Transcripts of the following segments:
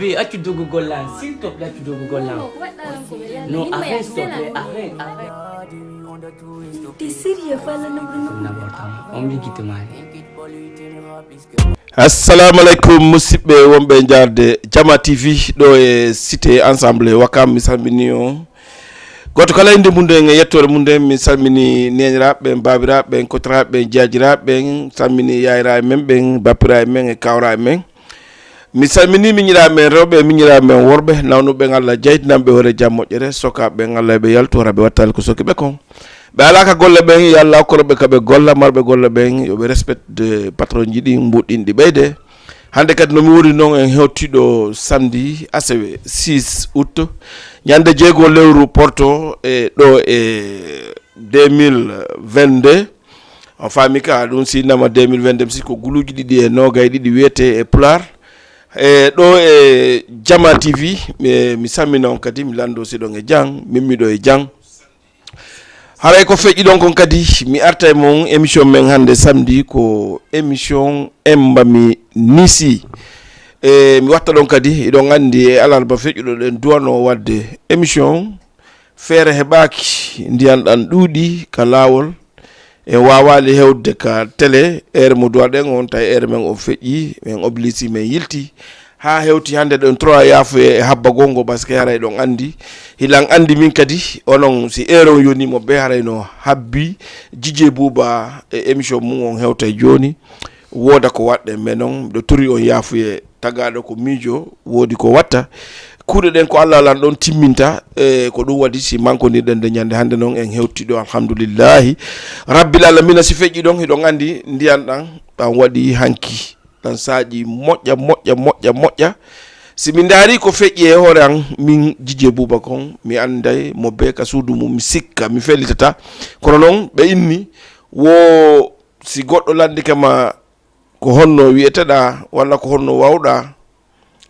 Musibé, tu dois gogolan, s'il te plaît, tu dois gogolan. Non, arrête, s'il te plaît, arrête. T'es sérieux, falla on me quitte mal. Assalamu alaikum musidɓe wonɓe jarde Diama TV ɗo e cité ensemble wakam mi salmini on goto kala inde mum e yettore mum mi salmini neniraɓe babiraɓe kotiraɓe jajiraɓe salmini yayiraɓe men ɓen bappiraɓe men e kawraɓe men mi salmini miñiraɓe men rewɓe miñiraɓe men worɓe nawnuɓe Allah jeytinanɓe hoore jaam moƴƴere sokaɓe Allah ɓe yaltora ɓe wattali ko sokiɓe kon ɓe alaka golle ɓen yo Allah hokkoroɓe kaɓe golla marɓe golle ɓen yoɓe respect de patron jiɗi mbuɗɗinɗi ɓeyde hande kadi nomi woni noon en hewtiɗo samedi asewe 6 août ñande jeegol lewru porto e ɗo e 2022 on faami ka ɗum sinama 2022 si ko guluji ɗiɗi e nogay ɗiɗi wiyete e pular e ɗo e Diama TV mi sammina on kadi mi lando siɗon e jang mimmiɗo e jang haray ko feƴƴi ɗon kon kadi mi arta e mon émission men hande samedi ko émission embami NISI mi watta ɗon kadi iɗon andi e alarba feƴƴuɗo ɗen duwano wadde émission feere heɓaki ndiyanɗan ɗuuɗi ka lawol e wawali hewde ka télé ere mo duwaɗen on tawi ere men o feƴƴi men oblisi men yilti ha hewti hande ɗon 3 yaafu e habba gongo par ce que haray ɗon andi hilan andi min kadi onon si heure on yonimo be haray no habbi Djidje Bouba e émission mum on hewta joni woda ko wadde mais non ɗo tori on yaafu e tagaɗo ko miijo wodi ko watta kuuɗe ɗen ko Allah lan ɗon timminta ko ɗum waɗi si mankodirɗen de ñande hande noon en hewtiɗo alhamdoulillahi rabbil alamina si feƴƴi ɗon hiɗon andi ndiyan ɗan waɗi hanki tan saaji moƴƴa si mi daari ko feƴƴi e hoore an min Djidje Bouba kon mi anday mo be ka suudu mum mi sikka mi fellitata kono noon ɓe inni wo si goɗɗo landike ma ko honno wiyeteɗa walla ko honno wawɗa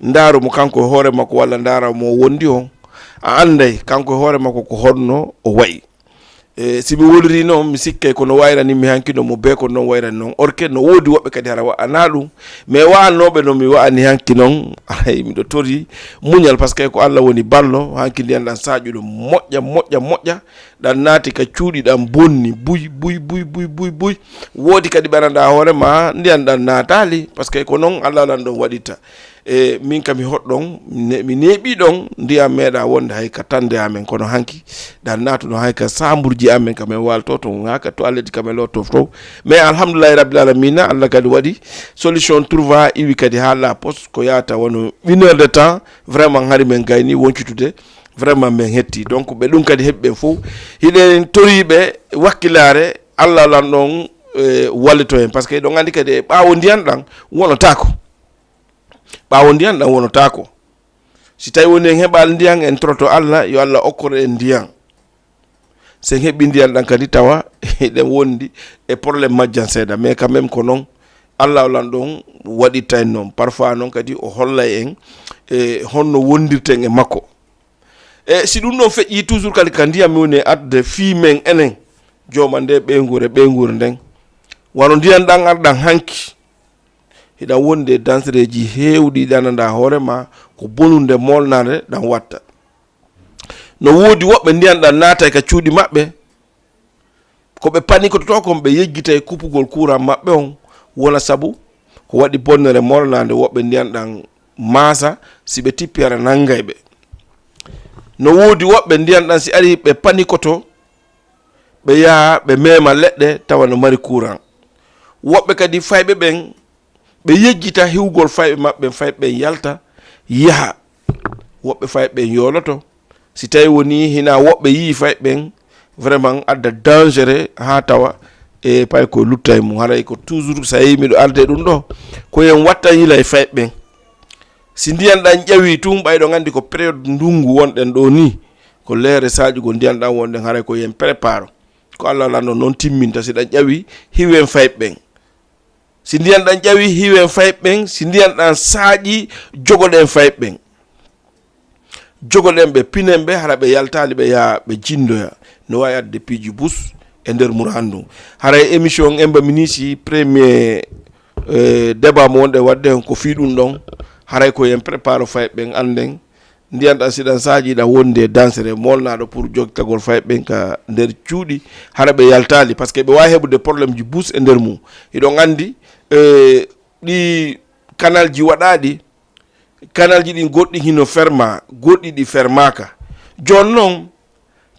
ndaaru mo kanko e hoore makko walla ndaara mo wondi on a anday kanko e hoore makko ko honno o wayi si mi woliri noon mi sikkay kono wayrani mi hankino mo be ko noon wayrani noon orke no woodi woɓɓe kadi hara wa'ana ɗum mais wa'anoɓe no mi wa'ani hanki noon ay miɗo tori muñal par ce que ko Allah woni ballo hanki ndiyan ɗan saƴuɗo moƴƴa ɗan naati ka cuuɗi ɗan bonni buy woodi kadi ɓeranda hoore ma ndiyan ɗan naatali par ce que ko noon Allah lan ɗon waɗitta e min kam mi hoɗɗon mi neeɓi ɗon ndiyam meeɗa wonde hay ka tande amen kono hanki ɗan naatuno hay ka sambourji amen kamen walto to haka toilette kamen lotto to mais alhamdoulillahi rabbil alamina Allah kadi waɗi solution trouva iwi kadi ha la poste ko yata wono 1 heure de temps vraiment hari men gayni woncitude vraiment men hetti donc ɓe ɗum kadi heɓɓe fof hiɗen toriɓe wakkilare Allah lan ɗon wallito hen par ce que ɗon andi kadi ɓaawo ndiyan ɗan wonotako ɓaawo ndiyan ɗan wonotako si tawi woni en heɓal ndiyan en troto Allah yo Allah okkoro en ndiyan sen heɓi ndiyan ɗan kadi tawa eɗen wondi e probléme majjan seeɗa mais quand même ko noon Allah lan ɗon waɗitta en noon parfois noon kadi o hollay en e honno wondirten e makko e si ɗum ɗon feƴƴi toujours kadi ka ndiyam woni adde fii men enen jooma nde ɓeygure nden wano ndiyan ɗan arɗan hanki hiɗan wonde dansereji heewɗi ɗananda hoore ma ko bonunde molnade ɗan watta no woodi woɓɓe ndiyan ɗan naata ka cuuɗi maɓɓe ko ɓe panikototo kon ɓe yeggita e kupugol courant maɓɓe on wona sabu ko waɗi bonnere molnade woɓɓe ndiyan ɗan maasa si ɓe tippi ara nangay ɓe no woodi woɓɓe ndiyan ɗan si ari ɓe panikoto ɓe yaha ɓe mema leɗɗe tawa no mari courant woɓɓe kadi fayɓe ɓen ɓe yejjita hiwgol fayɓe maɓɓe fayɓe yalta yaha woɓɓe fayɓe yoloto si tawi woni hina woɓɓe yi fayɓe vraiment adda dangereux ha tawa e pay ko lutta e mum haray ko toujours sa yi miɗo arde ɗum ɗo ko yen watta yila e fayɓe si ndiyan ɗan ƴawi tum ɓayɗo gandi ko période ndungu wonɗen ɗo ni ko leere saƴugol ndiyan ɗan wonɗen haray ko yen prépare ko Allah lanno noon timminta si ɗan ƴawi hiwen fayɓe si ndiyan ɗan ƴawi hiwen fayɓe si ndiyan ɗan saaƴi jogoɗen fayɓe jogoɗen ɓe pinen ɓe hara ɓe yaltali ɓe yaha ɓe jindoya no wawi adde piiji bus e nder murandu haray émission embami NISI premier débat mo wonɗe wadde hen ko fi ɗum ɗon haray ko yen prépare fay ben anden ndiyan sidan saji da wonde dansere molnaɗo pour jogtagol fay ben ka nder cuuɗi hara ɓe yaltali par ce que ɓe wawi heɓude probléme ji bus e nder mum iɗon andi ɗi canal ji waɗaɗi canal ji ɗin goɗɗi hino ferma goɗɗi ɗi fermaka jon noon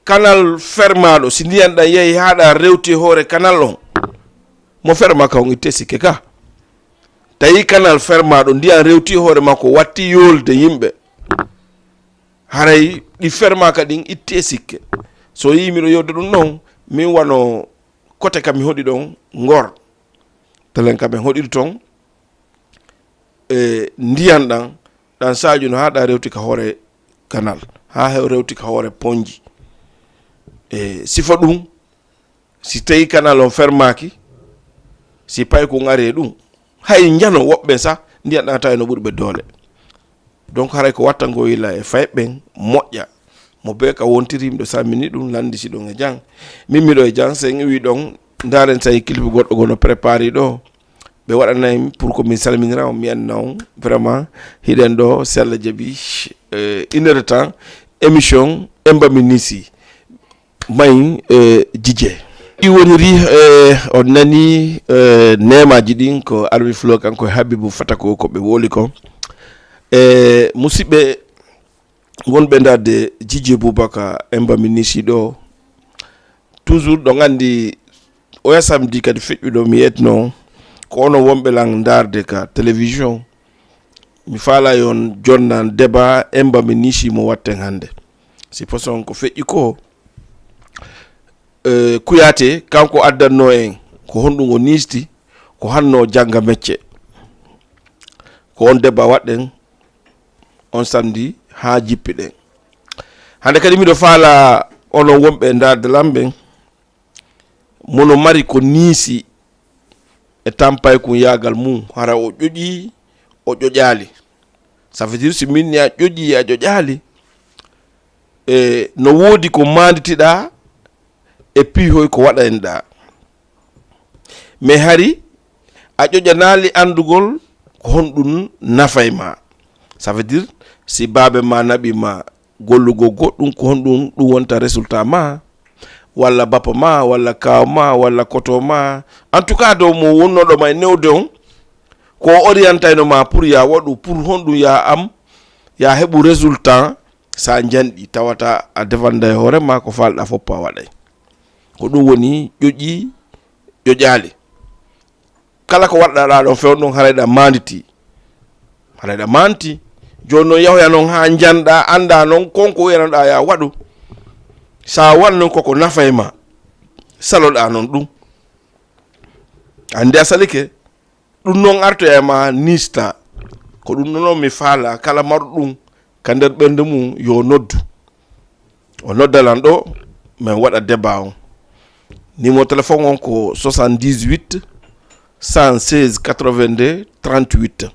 canal fermaɗo si ndiyan ɗan yeehi haɗa rewti hoore canal on mo fermaka on itte sikke ka tawi canal fermaɗo ndiyan rewti hoore makko watti yolde yimɓe haray ɗi fermaka ɗin itte sikke so yimiɗo yewde ɗum noon min wano côté kam mi hoɗi ɗon Ngor telen kam en hoɗiri toon ndiyan ɗan sadio no haɗa rewti ka hoore canal ha hew rewti ka hoore ponji sifa ɗum si tawi canal on fermaki si pay ko ngari ɗum hay jano woɓɓe sa ndiyan ɗan tawi no ɓuuri ɓe doole donc haray ko watta ngo yilla e fayɓen moƴƴa mo be ka wontiri miɗo sammini ɗum landisi ɗon e jang min miɗo e jang sen wi ɗon daren tawi clip goɗɗo gono préparé ɗo ɓe waɗanaymi pour que min salminira on mi anna on vraiment hiɗen ɗo si Allah jaaɓi 1 heure de temps émission embami NISI mayi Didie ɗi woniri on nani nemaji ɗin ko arwi flo kanko e Habibou fata ko ɓe woli ko musidɓe wonɓe darde Didie Boubaka embami NISI ɗo toujours ɗo gandi oya samedi kadi feƴƴuɗo mi yetno ko ono wonɓe lan darde ka télévision mi faala yon jonnan débat embami NISI mo watten hande si façon ko feƴƴi ko kuyate kanko addanno en ko honɗum o nisti ko hanno jangga mecce ko on débat waɗɗen on samedi ha jippi ɗen hande kadi miɗo faala ono wonɓe darde lamɓe mono mari ko niisi e tampay ko yagal mum hara o ƴoƴi o ƴoƴali ça veut dire si min ya ƴoƴi a ƴoƴali no woodi ko manditiɗa e piihoy ko waɗanɗa mais hari a ƴoƴanali andugol ko honɗum nafay ma ça veut dire si baabe ma naɓima gollugo goɗɗum ko honɗum ɗum wonta résultat ma walla bappa ma walla kaw ma walla koto ma en tout cas dow mo wonnoɗo ma e newde on ko orientayno ma pour ya waɗu pour honɗum ya am ya heɓu résultat sa janɗi tawata a defanda e hoorema ko falɗa foppa waɗay ko ɗum woni ƴoƴi ƴoƴali kala ko waɗɗaɗa ɗon fewn ɗon harayɗa manditi harayɗa manti joni noon yahoya noon ha janɗa anda noon konko wiyanoɗa ya waɗu sa waɗ noon koko nafay ma saloɗa noon ɗum andi a salike ɗum noon arto e ma nista ko ɗum noon mi faala kala marɗo ɗum ka nder ɓernde mum yo noddu o noddalan ɗo min waɗa débat on numéro téléphone on ko 78 116 82 38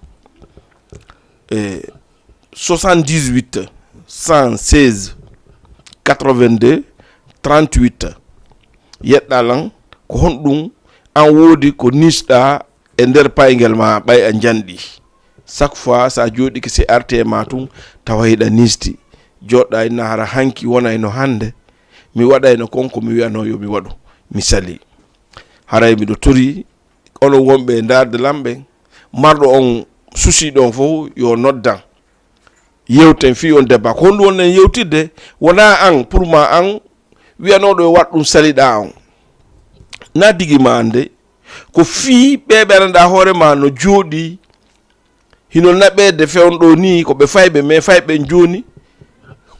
78 116 82 38 yeɗɗa lan ko honɗum an woodi ko nisɗa e nder paygel ma ɓay a janɗi chaque fois sa jooɗi ke si arte ma tum tawa hiɗa nisti joɗɗa ina hara hanki wona eno hande mi waɗa eno konko mi wiyano yo mi waɗu mi sali haray miɗo tori onon wonɓe darde lamɓe marɗo on susiɗo on fof yo noddan yewten fi on débat ko honɗum wonnen yewtidde wona an pour ma an wiyanoɗo e waɗ ɗum saliɗa on na digi ma ande ko fi ɓeɓeranɗa hoorema no jooɗi hino naɓede fewnɗo ni ko ɓe fayɓe mais fayɓe joni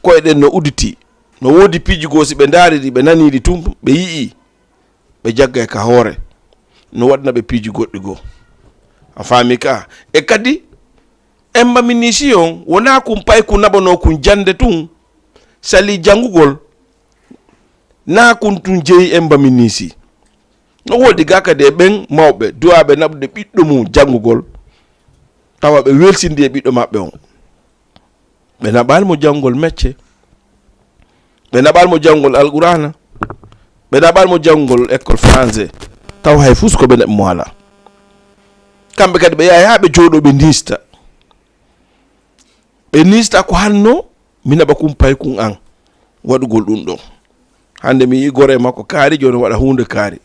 koyeɗen no uditi no woodi piiji goosi ɓe daariri ɓe naniɗi tum ɓe yii ɓe jagga ka hoore no waɗna ɓe piiji goɗɗi goo a faami ka e kadi embami NISI on wona kum pay ku naɓano kum jande tum sali janngugol na kun tum jeeyi embami NISI no woodi ga kadi e ɓen mawɓe duwaɓe naɓude ɓiɗɗo mum janngugol tawa ɓe welsindi e ɓiɗɗo maɓɓe on ɓe naɓalmo janngol mecce ɓe naɓalmo janngol alqurana ɓe naɓalmo janngol école français taw hay fus ko ɓe naɓi mo ala kamɓe kadi ɓe yaha ha ɓe jooɗo ɓe ndista ɓe nista ko hanno mina ba kum pay kun an waɗugol ɗum ɗon hande mi yi gore makko kaari joni waɗa hunde kaari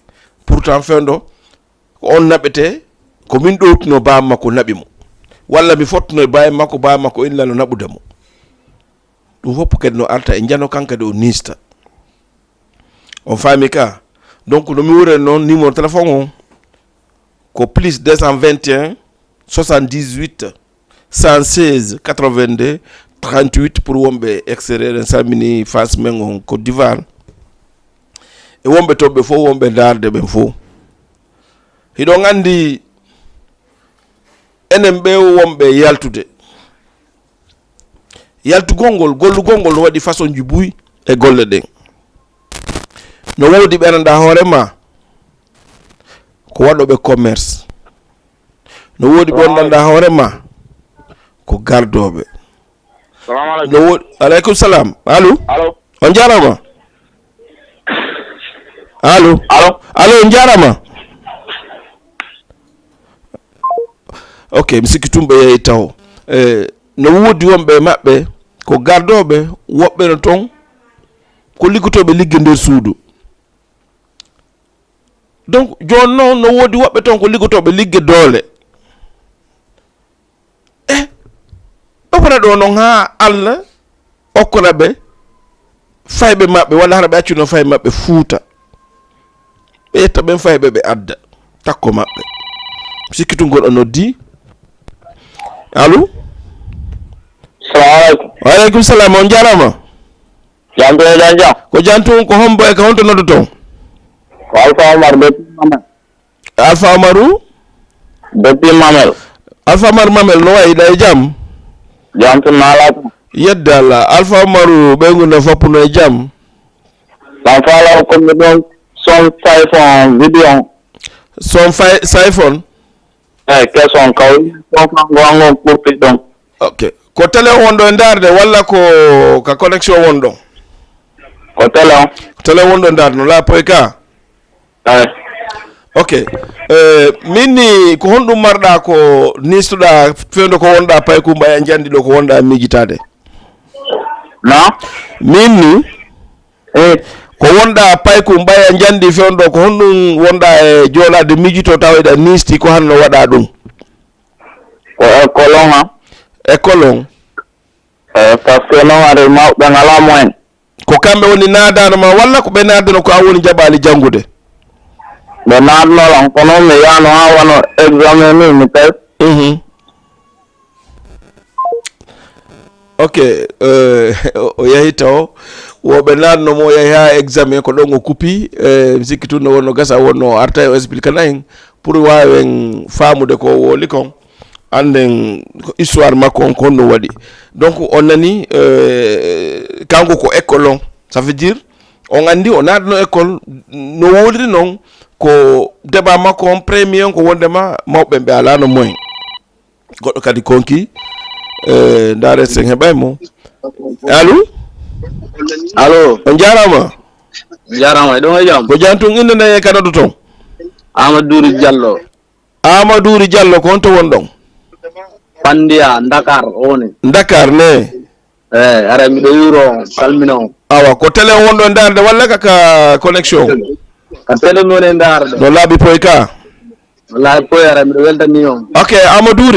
pourtant fendo ko on naɓete ko min ɗowtuno bam makko naɓi mo walla mi fottuno e bam makko illano naɓude mo ɗum fof kadi no arta e jano kankadi o nista on faami ka donc no mi wuren noon numéro téléphone o ko plus 221 78 116 82 38 pour wonɓe extérieur en salmini face men on Côte d'Ivoire e wonɓe toɓɓe fof wonɓe darde ɓen fof hiɗon andi enen ɓe wonɓe yaltugol ngol gollugol ngol no waɗi façon ji buy e golle ɗen no woodi ɓeranda hoorema ko waɗoɓe commerce no woodi ɓonɗanda hoorema ko gardoɓe no woodi aleykum salam allo on jarama allo on jarama ok mi sikki tumɓe yehi taw no woodi wonɓe maɓɓe ko gardoɓe woɓɓe no toon ko liggotoɓe ligge nder suudu donc joni noon no woodi woɓɓe toon ko liggotoɓe ligge doole ɓapata ɗo noon ha Allah okkora ɓe fayɓe maɓɓe walla hara ɓe accuno fay maɓɓe fuuta ɓe yetta ɓen fayɓe ɓe adda takko maɓɓe sikkitungol o noddi allo salamu aleykum waaleykum salam on jarama jam ko jantun ko hombo e ka honto noddo toon ko Alpha Omar depuis Mamel Alpha Omaru depuis Mamel Alpha Omar Mamel no wayi ɗa e jam jam tun naalata yedde Allah Alpha Omaru ɓeygu no foppuno e jam ɗan faala komi ɗon son sayfon vidéo son sayfon question kaw gongon ɓurti ɗon ok ko télé wonɗo e darde walla ko ka connexion wonɗo ko télé on télé wonɗo darde no laapoy ka ok minni ko honɗum marɗa ko nistuɗa fewndo ko wonɗa pay kumba e jandi ɗo ko wonɗa mijitade non minni ko wonɗa pay kumba e jandi fewndo ko honɗum wonɗa e joolade mijito taweɗa nisti ko hanno waɗa ɗum ko école on ha école on par ce que noon are mawɓe ngala moyen ko kamɓe woni nadanoma walla ko ɓe nadano ko a woni jaɓali janggude ɓe naatnolan ko noon mi yano ha wano examen ni mi tawi ok o yahi taw woɓe nannomo o yahi ha examen ko ɗon o kupi mi sikki tun no wonno gasa wonno arta o explique na en pour wawen famude ko woli kon anden histoire makko on ko honno waɗi donc on nani kanko ko école on ça veut dire on andi o naatno école no woliri noon ko débat makko on premier on ko wondema mawɓe ɓe alano moyen goɗɗo kadi konki ndare sen heɓaymo allo on jarama e ɗon e jam ko jantun inde nde e kanaɗo toon Amadou Diallo ko honto wonɗon Pandia Dakar woni Dakar ne ara miɗo yuro salmino awa ko télé wonɗo darde walla kaka connexion ka télé non e darde no laabi poy ka wallahi poy ara miɗo weltani on ok Amadou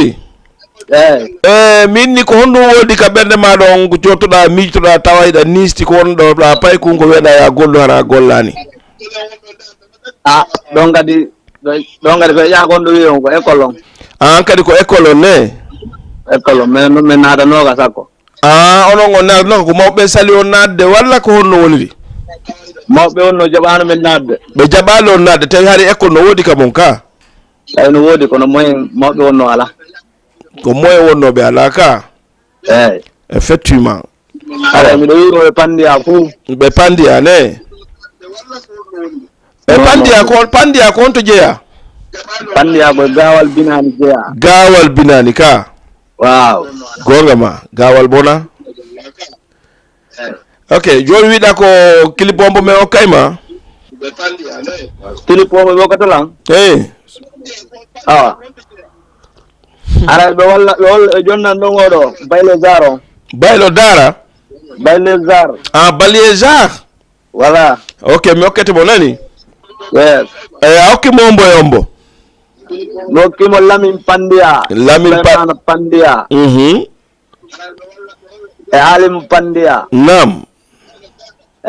minni ko honɗum wodi ka ɓerde maɗa on ko jottoɗa miijtoɗa tawayɗa nisti ko wonɗo ɗa pay kunko weeɗa ya gollu hara gollani ɗon kadi ko ƴagonɗo wi on ko école on an kadi ko école on ne école on min naatanoga sakko onon on naatanoka ko mawɓe sali on nadde walla ko honno woniri mawɓe on no jaɓano min nadde ɓe jaɓali on nadde tawi hari école no woodi ka mon ka tawi no woodi kono moyen mawɓe on no ala ko moyen wonnoɓe ala ka effectivement ara miɗo yuro ɓe pandiya fou ɓe pandiya ne ɓe pandiya ko honto jeeya pandiya ko gawal binani jeeya gawal binani ka waaw gonga ma gawal bona ok joni wiɗa ko clip bombo me okkayma clip bombo ɓe okkatalan awa ara be walla jonna ndongodo bayle zaro baylo dara bayle zar ah baliejar voilà ok mi okkete mo nani yes a hokki mo yombo no kimo lamin pandia pandia e alim pandia nam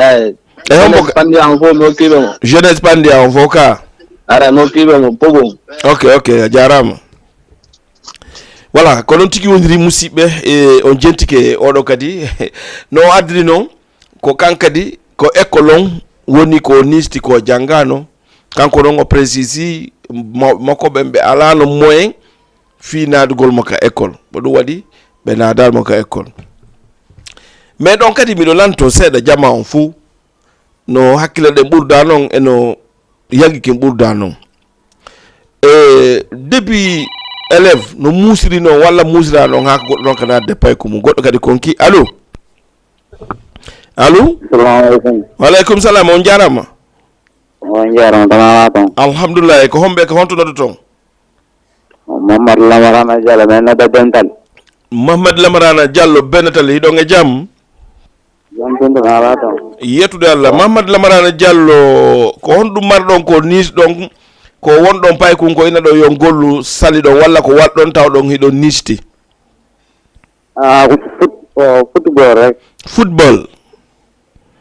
e hombo pandia on fo no kimo jeunesse pandia on foka ara no kimo mo pogo ok jarama voilà ko non tigi wondiri musibbe e on jentike odo kadi no adri non ko kankadi ko école woni ko nisti ko jangano kanko non o précisi mako bembe alano moyen fi nadugol maka école bodu wadi be nadal maka école mais donc kadi mi do lanto seeda jama on fu no hakkile de burda non e no yagi kin burda non depuis élève no musiri no walla musira no ha goddo non kana de pay ko mu goddo kadi konki allo assalamu alaikum salam on jarama on jarama tamama alhamdulillah ko hombe ko honto do ton Muhammad Lamarana Diallo men no dental Muhammad Lamarana Diallo benatal hido nge jam jonto na wata yetude Allah Muhammad Lamarana Diallo ko hondu mardon ko nis don ko wondon pay kun ko ina do yo gollu sali do walla ko waddon taw don hido nisti football rek football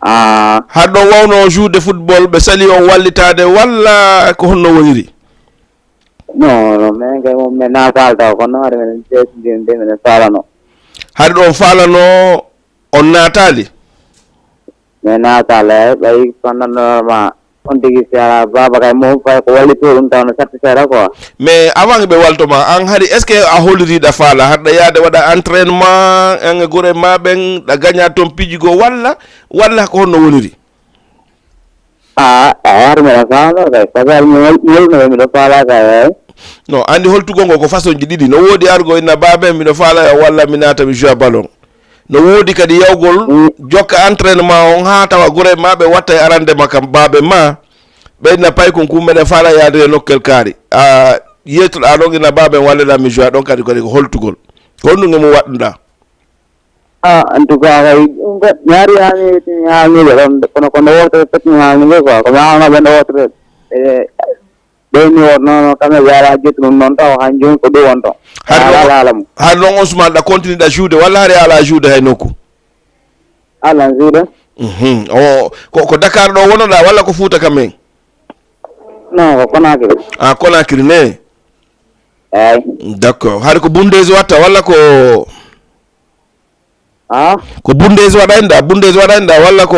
hado wawno jouer football be sali on wallitade walla ko honno woniri no men kay mo men na falta ko no re men de men falano hado on falano on natali men natale bay fanano ma on digi sara baba kay mo fay ko walli to dum tan satti sara ko mais avant be waltoma an hari est ce que a holiri da fala hadda yaade wada entraînement en gore ma ben da gagna ton pijigo walla ko honno woniri ar me fala kay sagal mo mi do fala kay no andi holtugo ngo ko façon ji didi no wodi argo ina babe mi do fala walla mi nata mi joue ballon no wodi kadi yawgol jokka entraînement on ha tawa gore mabe watta arande makam babe ma be na pay kon kum mede fala yaade nokkel kari yetul adon ina babe walla la mi joue don kadi ko holtugol ko ndu ngemo wadda en tout cas kay ñaari yaani kono woto peti yaani ko ma be woto be ni no kame yara jetu non taw hanjum ko do wonto har non Ousmane da continue da jouer wala re ala jouer hay noku ala jouer ko Dakar do wono da wala ko Fouta kamen non ko Conakry Conakry ne d'accord har ko Bundes watta wala ko ko Bundes wadanda wala ko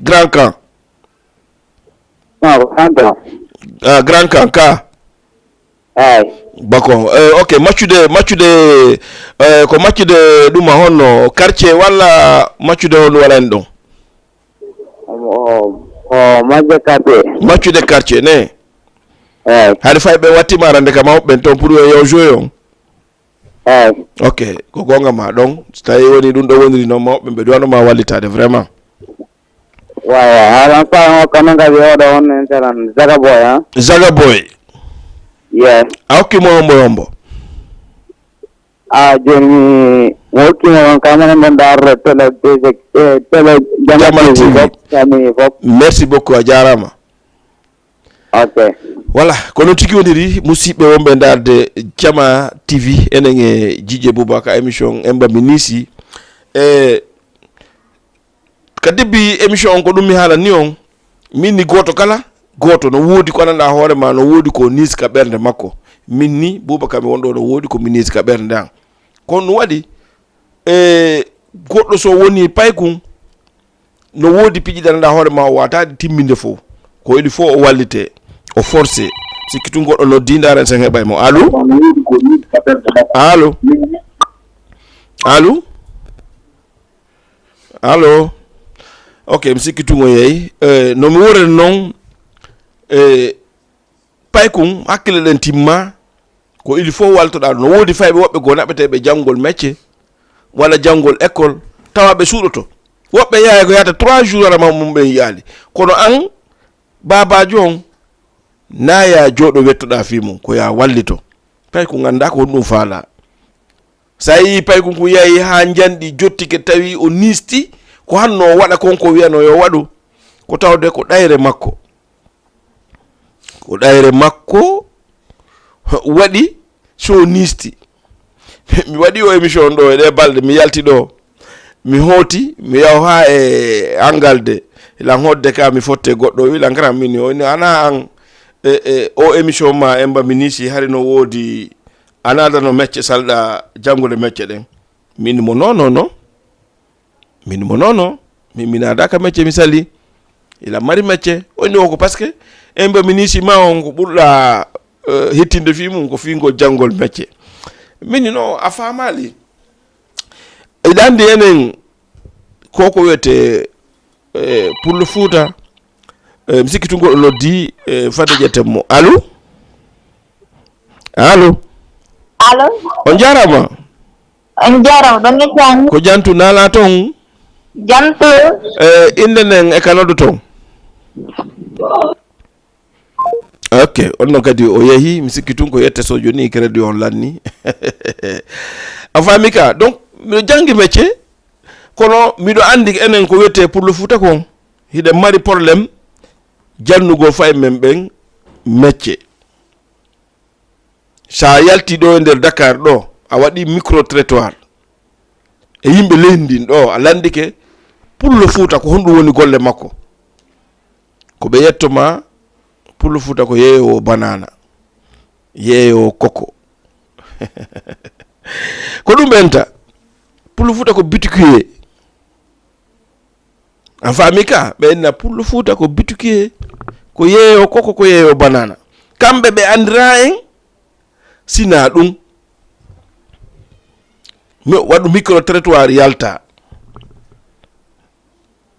Grand Camp non ko Grand Camp ka bako ok match de ko match de duma honno quartier wala match de honno wala ndon match de quartier ne hadi fay be watti marande kama ben ton pour yo jouer on ok ko gonga ma donc tay woni dum do woniri no ma be do no ma walitade vraiment ala pa ko nga bi odo on enteran Zaga boy yes awki mo yombo joni woki mo kamana ndar tele Jama TV merci beaucoup a jarama ok voilà kono tiki woniri musibbe wombe darde Jama TV enenge jije Boubacar émission emba minisi kadibi émission ko dum mi hala ni on minni goto kala goto no wodi ko nanda hoore ma no wodi ko niska bernde makko minni Boubacar mi wondo no wodi ko niska bernde an kon no wadi goddo so woni paykum no wodi piji nanda hoore ma watade timminde fo ko ili fo o wallite o forcer sikitu goddo no dindaren sen hebay mo allo ok msikitu ngo yeyi no mi wore non paykum hakkile den timma ko il faut waltoda no wodi faybe wobbe go nabete be jangol métier wala jangol école tawabe suudoto wobbe yaay ko yata 3 jours ara mum be yaali kono an baba jon na ya jodo wettoda fi mum ko ya wallito pay ko ganda ko ɗum faala sa yi pay ko yayi ha jandi jottike tawi o nisti ko hanno waɗa konko wiyano yo waɗu ko tawde ko ɗayre makko waɗi so nisti mi waɗi o émission ɗo e ɗe balɗe mi yalti ɗo mi hooti mi yaw ha e Angalde ilan hodde ka mi fotte goɗɗo wilan kara min o ana an o émission ma emba mi nisi hari no woodi anada no mecce salɗa jangude mecce ɗen min mo nono min adaka mecce mi sali ila mari mecce oni o ko parce que emba mi nisi ma on ko ɓurɗa hettinde fi mum ko fingo jangol mecce min no a famali iɗa andi enen koko wiyete pour le Fouta mi sikki tungoɗo noddi fadde ƴettemmo allo on jarama ɗon ƴettan ko jantu nala ton jantu inde nden e kanoɗo ton ok on noon kadi o yeehi mi sikki tun ko yette so joni crédit on lanni a faami ka donc miɗo jangi métier kono miɗo andi enen ko wiyete pour le Fouta kon hiɗe mari probléme jannugo fay men ɓen métier sa yalti ɗo e nder Dakar ɗo a waɗi micro trottoir e yimɓe leydi ɗo a landike pour le Fouta ko honɗum woni golle makko ko ɓe yettoma pour le Fouta ko yeeyo banana yeeyo koko ko ɗum ɓenta pour le Fouta ko bitikier a faami ka ɓenna pour le Fouta ko bitikier ko yeeyo koko ko yeeyo banana kamɓe ɓe andira en sina ɗum waɗu micro trottoir yalta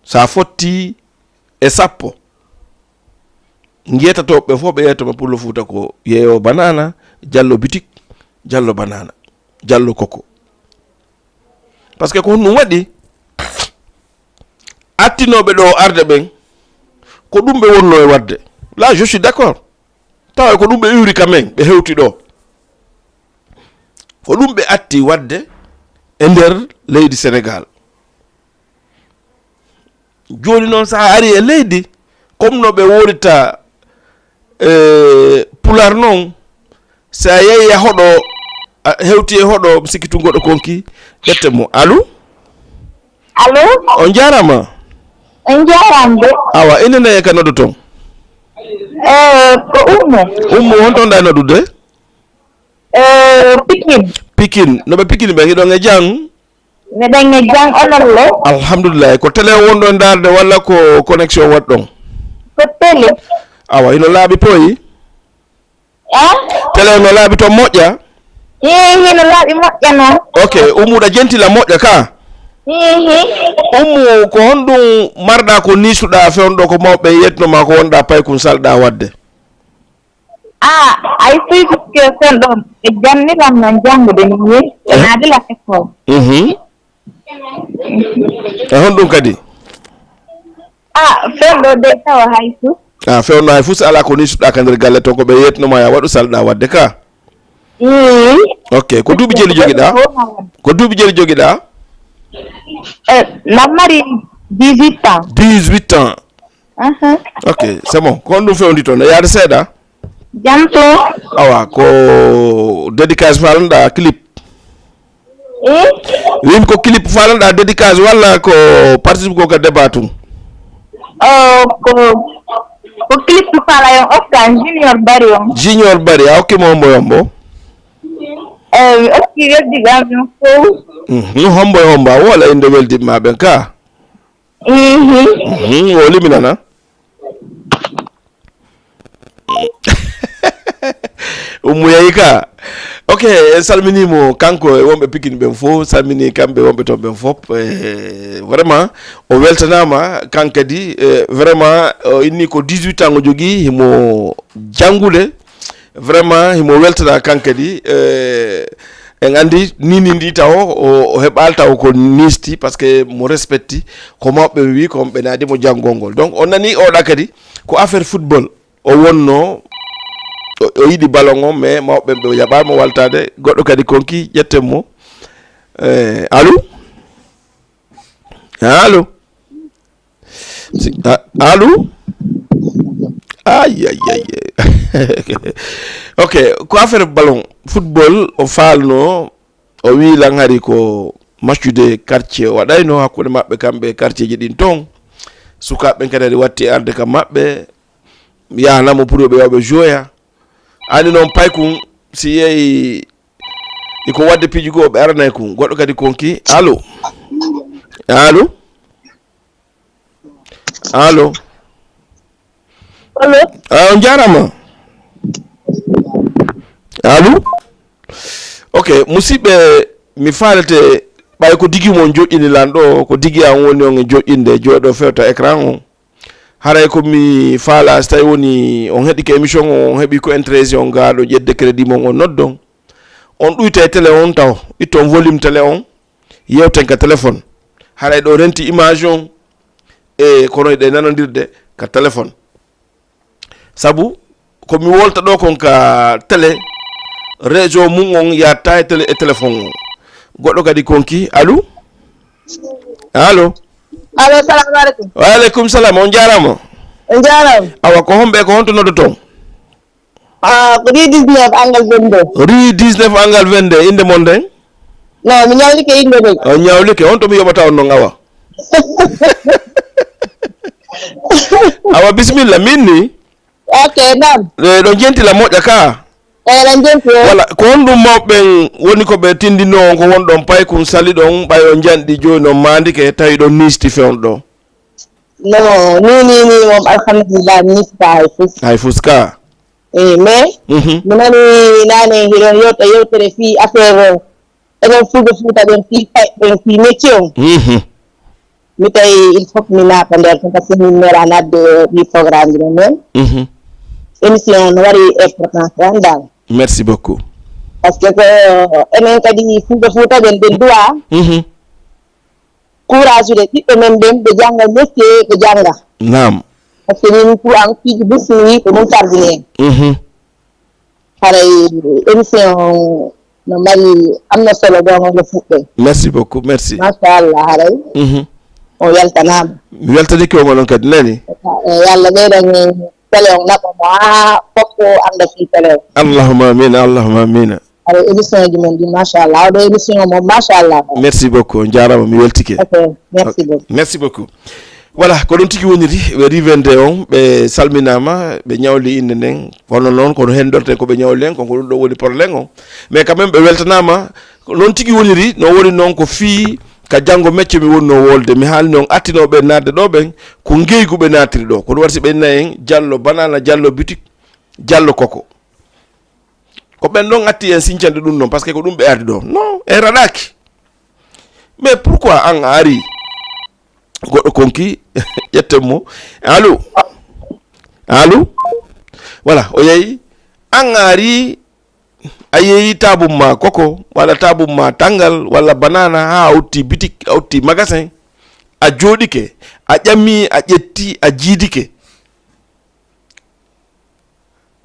sa fotti e sappo guetatoɓe fof ɓe yettoma pour le Fouta ko yeeyo banana jallo bitik jallo banana jallo koko par ce que ko ɗum waɗi attinoɓe ɗo arde ɓen ko ɗum ɓe wonno e wadde là je suis d'accord tawa ko ɗum ɓe iwri quand même ɓe hewti ɗo ko ɗum ɓe atti wadde e nder leydi Sénégal joni noon sa ari e leydi comme no ɓe wonita pular noon sa yeeyi hoɗo hewti e hoɗo sikkitu goɗɗo konki ƴette mo allo on jarama on jaramde awa ine nde ka noddu ton ko ummu won ton da noddude Pikine no ɓe Pikine ɓe hiɗon e jang meɗen e jang onolle alhamdulillah ko télé wonɗo darde walla ko connexion waɗɗon ko télé awa ino laaɓi poyi télé no laaɓi to moƴƴa hino laaɓi moƴƴa noon ok ummuɗa jentila moƴƴa ka ummu ko honɗum marɗa ko nisuɗa fewnɗo ko mawɓe yetnoma ko wonɗa paykum salɗa wadde ay fiiske fen ɗo ɓe janniram noon janngude ni wi ɓe naadila école e honɗum kadi fen ɗo de tawa hay fuu fewno hay fuu so ala ko nisuɗa ka nder galle to ko ɓe yetnoma ya waɗu salɗa wadde ka ok ko duuɓi jeli joguiɗa nammari 18 ans 18 ans ok c'est bon ko honɗum fewndi toon e yaade seeɗa janto awa ko dédicace falanɗa clip win ko clip falanɗa dédicace walla ko participe ko ka débat tum ko clip fala yon ofta junior bari a hokkimo hombo mi okki weddiga min fof hombo a wola inde weldiɓe ma ɓen ka o liminana ummu yeyi ka ok en salminimo kanko e wonɓe Pikine ɓen fof salmini kamɓe wonɓe toon ɓen fof vraiment o weltanama kankadi vraiment o inni ko 18 ans o jogui himo jangude vraiment himo weltana kankadi en andi nini ndi taw o heɓal taw ko nisti par ce que mo respecti ko mawɓe wi ko ɓe naadimo janggol ngol donc on nani oɗa kadi ko affaire football o wonno o yiɗi ballon o mais mawɓe ɓe jaɓama waltade goɗɗo kadi konki ƴetten mo allo allo allo ayi ok ko affaire ballon football o falno o wi lan hari ko matchude quartier waɗayno hakkude maɓɓe kamɓe quartier ji ɗin ton sukaɓe kadi watti arde kam maɓɓe yahanamo pour ɓe wawɓe joya ani noon paykum si yeeyi iko wadde piiji goo ɓe aranay kum goɗɗo kadi konki allo allo allo allo on jarama allo ok musidɓe mi faalete ɓay ko digi mon joƴƴini lan ɗo ko digi an woni on e joƴƴinde joɗo fewta écran o haray komi faala so tawi woni on heeɗi ko émission o on heeɓi ko intéressé on gaɗo ƴedde crédit mon o noddon on ɗuyta e télé on taw itton volume télé on yewten ka téléphone haray ɗo renti image on e kono ɗe nanodirde ka téléphone sabu komi wolta ɗo kon ka télé réseau mum on yatta e télé e téléphone o goɗɗo kadi konki allo allo allo salamu aleykum waaleykum salam on jarama on jarama awa ko homɓe ko honto noddoton ko rue 19 angal 22 rue 19 angal 22 inde mon nden non mi ñawlike inde ɗen o ñawlike on to mi yoɓata on noon awa awa bisimilla min ni ok nam ɗo jentila moƴƴa ka eɗen jenti voilà ko honɗum mawɓen woni ko ɓe tindino on ko wonɗon paykum sali ɗon ɓay o janɗi joni no mandike tawi ɗon nisti fewn ɗo non ni moom alhamdulillah mi nista hay fuska eyi mais mi nani nane hiɗon yewta yewtere fi affaire eɗen fuuga fuuta ɗen fi métier on mi tawi il faut que mi naata nder ton par ce que min mera nadde ɗi programme ji ɗon men émission no waɗi importance tan dal merci beaucoup par ce que ko enen kadi fuuga fuuta ɗen ɓen duwa courage ude ɓiɓɓe men ɓen ɓe jangga métier ɓe jangga nam par ce que min pour an piiji busmi ko ɗum tardini en haray émission no mari amno solo gongo fuɗɗe merci beaucoup merci machallah haray o yaltanama mi weltanike o noon kadi nani yallah ɓeyɗan télé on naɓa mo ha fofo anda fi télé o allahuma amina allahuma amina haray émission ji men ɗi machallah oɗo émission mo machallah merci beaucoup on jarama mi weltike ok merci beaucoup merci beaucoup voilà ko ɗon tigui woniri ɓe rivende on ɓe salminama ɓe ñawli inde nden kono noon kono hendorte koɓe ñawli en konko ɗum ɗo woni probléme o mais quand même ɓe weltanama noon tigui woniri no woni noon ko fii ka janggo métier mi wonno wolde mi haali noon attinoɓe nadde ɗo ɓen ko gueyguɓe natiri ɗo kono warti ɓe nayi diallo banana diallo boutique diallo koko ko ɓen ɗon atti en sincande ɗum noon par ce que ko ɗum ɓe ardi ɗo non en raɗaki mais pourquoi an a ari goɗɗo konki ƴetten mo allo allo voilà o yeeyi an a ari a yeeyi tabum ma koko walla tabum ma tangal walla banana ha a utti boutique a utti magasin a jooɗike a ƴammi a ƴetti a jiidike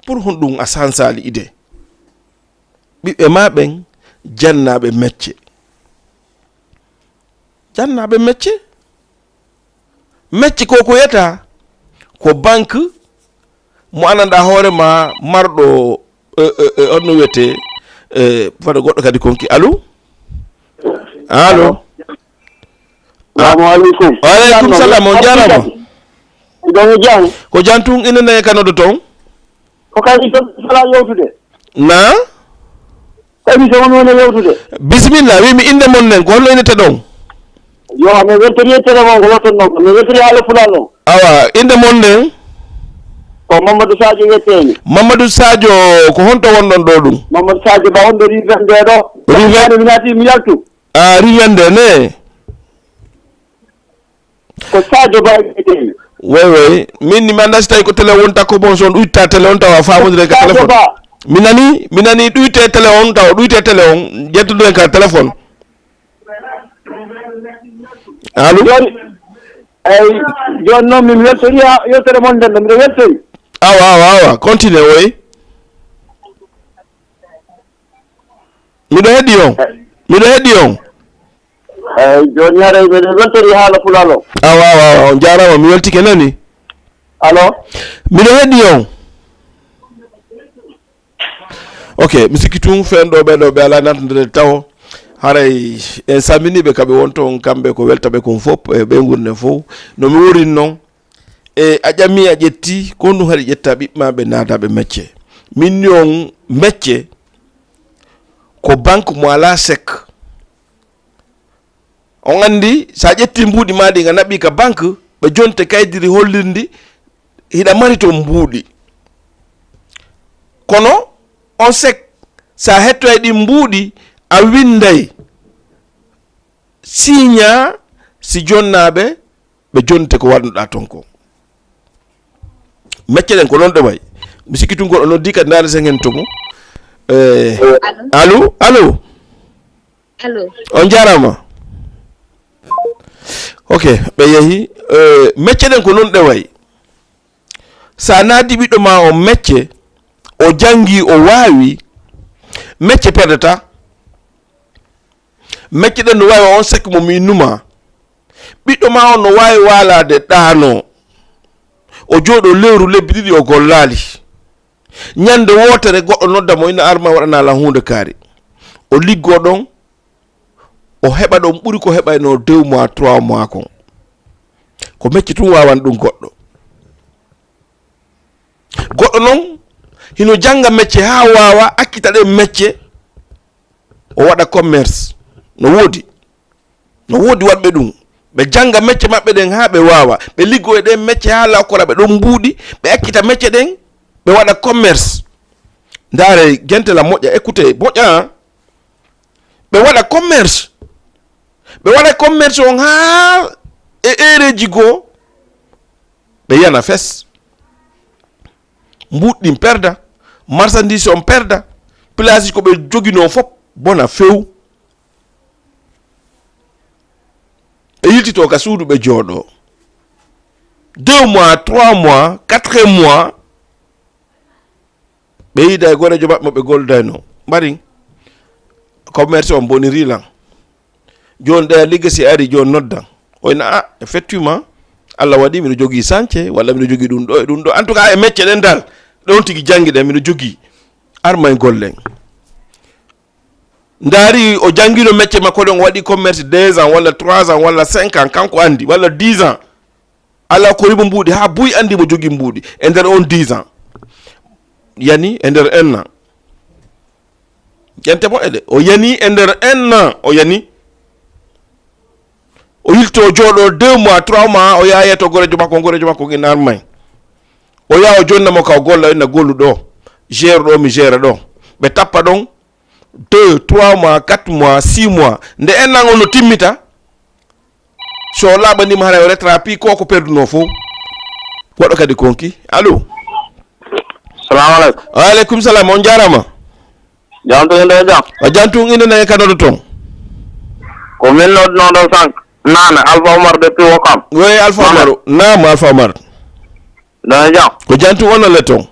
pour honɗum a sansali ide ɓiɓɓe ma ɓen jannaɓe métier métier ko ko yeta ko banque mo ananda hoore ma marɗo on no wiyete fada goɗɗo kadi konki allo allo salamu aleykum waaleykum salam on jarama ɗon jang ko jantum inene kanoɗo toon ko kadi sala yewtude na émission on woni yewtude bisimilla wimi inde mon nen ko holno inete ɗon yo mi weltori télé mon ko lottonno ko mi weltori haala fulal o awa inde mon nen ko Mamadou Sadio wiyetemi Mamadou Sadio ko honto wonɗon ɗo ɗum Mamadou Sadio ba wonɗo rivende ɗo rivende mi naati mi yaltu a rivende ne ko Sadio ba wiyetemi oui min mi anda si tawi ko télé wonta ko bon son ɗuytta télé on tawa famodire ka téléphone mi nani ɗuyte télé on taw ɗuyte télé on ƴettuɗen ka téléphone allo eyi joni noon min weltori yewtere mon nden ɗo mbiɗa weltori awa continue oy miɗo heɗi on joni hara miɗo weltori haala fulalo awa on jarama mi weltike nani allo miɗo heɗi on ok mi sikki tun fenɗo ɓeɗo ɓe ala natodire taw haray en samminiɓe kaɓe wonton kamɓe ko weltaɓe kon fof e ɓe gurne fof nomi worin noon e a ƴammi a ƴetti ko ɗum haɗi ƴetta ɓiɓɓemaɓe naataɓe métier min ni on métier ko banque mo ala sek on andi sa ƴetti mbuuɗi maɗi ga naɓi ka banque ɓe jonte kaydiri hollirdi hiɗa mari toon mbuuɗi kono on sek sa hettoye ɗi mbuuɗi a winday signa si jonnaɓe ɓe jonte ko waɗnoɗa ton ko métier ɗen ko noon ɗe way mi sikki tun goɗo noddi kadi ndaari sen hen to mo allo on jarama ok ɓe yeehi métier ɗen ko noon ɗe way sa naadi ɓiɗɗo ma o métier o jangi o waawi métier perdata métier ɗen no wawi on sek mo mi numa ɓiɗɗo ma on no wawi walade ɗaano o jooɗo lewru lebbi ɗiɗi o gollali ñande wotere goɗɗo nodda mo ina arma waɗanala hunde kaari o liggo ɗon o heɓa ɗon ɓuri ko heɓayno 2 mois 3 mois kon ko métier tun wawan ɗum goɗɗo noon hino janga métier ha wawa akkita ɗe métier o waɗa commerce no woodi waɗɓe ɗum ɓe janga métier maɓɓe ɗen ha ɓe wawa ɓe liggo e ɗen métier ha lawkora ɓe ɗon mbuuɗi ɓe akkita métier ɗen ɓe waɗa commerce ndaare gentela moƴƴa écoutez moƴƴa ɓe waɗa commerce on ha e ereji goo ɓe yana fes mbuɗɗin perda marchandise on perda place ko ɓe jogino fop bona few ɓe yiltito ka suudu ɓe jooɗo 2 mois 3 mois 4 mois ɓe yida e gorejo maɓɓe ɓe goldayno mbari commerce on boniri lan joni ɗaya ligga si ari joni noddan oyna effectivement Allah waɗi miɗo jogui sance walla miɗo jogui ɗum ɗo e ɗum ɗo en tout cas e métier ɗen dal ɗon tigui jangui ɗen miɗo jogui arma e gollen ndaari o jangino métier makko ɗon waɗi commerce 2 ans walla 3 ans walla 5 ans kanko andi walla 10 ans ala ko rimo mbuuɗi ha buy andi mo jogui mbuuɗi e nder on 10 ans yani e nder 1 an jente moƴƴe o yani e nder 1 an o yani o yilto jooɗo 2 mois 3 mois o yaha yeto gorejo makko ina armay o yaha o jonnamo ka o golla ina gollu ɗo gére ɗo mi gére ɗo ɓe tappa ɗon 2 3 mois 4 mois 6 mois nde 1 an o no timmita so laaɓanima hara o retrapi koko perduno fof goɗɗo kadi konki allo salamu aleykum waaleykum salam on jarama jantu inde jam o jantu inde nayi kanoɗo toon ko min nodnoɗo sank nane Alpha Omar depuis Wakam oui Alpha Omar naam Alpha Omar dana jam ko jantu onolle toon